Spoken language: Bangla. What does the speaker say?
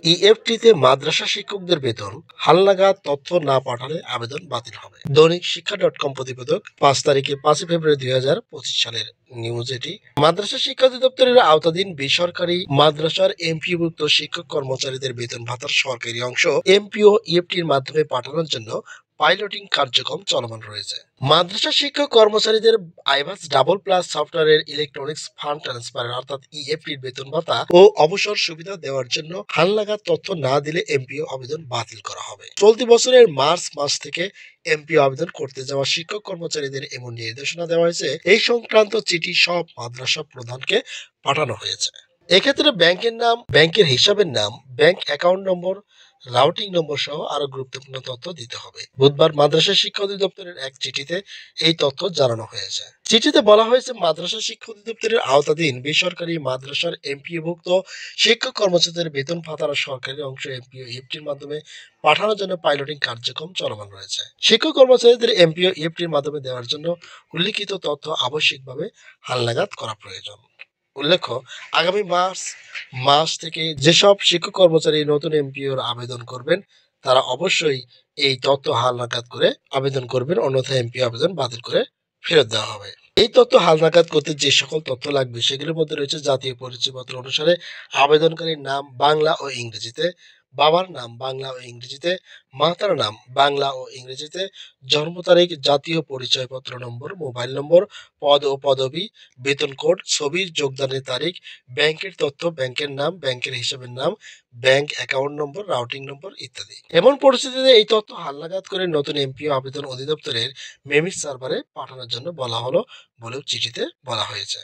ইএফটিতে মাদ্রাসা শিক্ষকদের বেতন হালনাগাদ তথ্য না পাঠালে আবেদন বাতিল হবে। দৈনিক শিক্ষা .com প্রতিবেদক 5 তারিখে 5 ফেব্রুয়ারি 2025 সালের নিউজ এটি। মাদ্রাসা শিক্ষা অধিদপ্তরের আওতাধীন বেসরকারি মাদ্রাসার এমপিওভুক্ত শিক্ষক কর্মচারীদের বেতন ভাতার সরকারি অংশ এমপিও ইএফটির মাধ্যমে পাঠানোর জন্য পাইলটিং কার্যক্রম চলমান রয়েছে। মাদ্রাসা শিক্ষক কর্মচারীদের আইভাস ডাবল প্লাস সফটওয়্যারের ইলেকট্রনিক্স ফান্ড ট্রান্সফার অর্থাৎ ইএফটির বেতন ভাতা ও অবসর সুবিধা দেওয়ার জন্য হালনাগাদ তথ্য না দিলে এমপিও আবেদন বাতিল করা হবে। চলতি বছরের মার্চ মাস থেকে এমপিও আবেদন করতে যাওয়া শিক্ষক কর্মচারীদের এমন নির্দেশনা দেওয়া হয়েছে। এই সংক্রান্ত চিঠি সব মাদ্রাসা প্রধানকে পাঠানো হয়েছে। এক্ষেত্রে ব্যাংকের নাম, ব্যাংকের হিসাবের নাম, ব্যাংক অ্যাকাউন্ট নম্বর, রাউটিং নম্বর সহ আরো গুরুত্বপূর্ণ তথ্য দিতে হবে। বুধবার মাদ্রাসা শিক্ষা অধিদপ্তরের এক চিঠিতে এই তথ্য জানানো হয়েছে। চিঠিতে বলা হয়েছে, মাদ্রাসা শিক্ষা অধিদপ্তরের আওতাধীন বেসরকারি মাদ্রাসার এমপিওভুক্ত শিক্ষক কর্মচারীদের বেতন ভাতার সরকারি অংশ এমপিও ইএফটির মাধ্যমে পাঠানোর জন্য পাইলটিং কার্যক্রম চলমান রয়েছে। শিক্ষক কর্মচারীদের এমপিও ইএফটির মাধ্যমে দেওয়ার জন্য উল্লিখিত তথ্য আবশ্যিকভাবে হালনাগাদ করা প্রয়োজন। উল্লেখ্য, আগামী মাস থেকে যেসব শিক্ষক কর্মচারী নতুন এমপিওর আবেদন করবেন তারা অবশ্যই এই তথ্য হালনাগাদ করে আবেদন করবেন, অন্যথায় এমপিও আবেদন বাতিল করে ফেরত দেওয়া হবে। এই তথ্য হালনাগাদ করতে যে সকল তথ্য লাগবে সেগুলোর মধ্যে রয়েছে জাতীয় পরিচয়পত্র অনুসারে আবেদনকারীর নাম বাংলা ও ইংরেজিতে, বাবার নাম বাংলা ও ইংরেজিতে, মাতার নাম বাংলা ও ইংরেজিতে, জন্ম তারিখ, জাতীয় পরিচয়পত্র নম্বর, মোবাইল নম্বর, পদ ও পদবি, বেতন কোড, ছবি, যোগদানের তারিখ, ব্যাংকের তথ্য, ব্যাংকের নাম, ব্যাংকের হিসাবের নাম, ব্যাংক অ্যাকাউন্ট নম্বর, রাউটিং নম্বর ইত্যাদি। এমন পরিস্থিতিতে এই তথ্য হালনাগাদ করে নতুন এমপিও আবেদন অধিদপ্তরের মেমিস সার্ভারে পাঠানোর জন্য বলা হলো বলেও চিঠিতে বলা হয়েছে।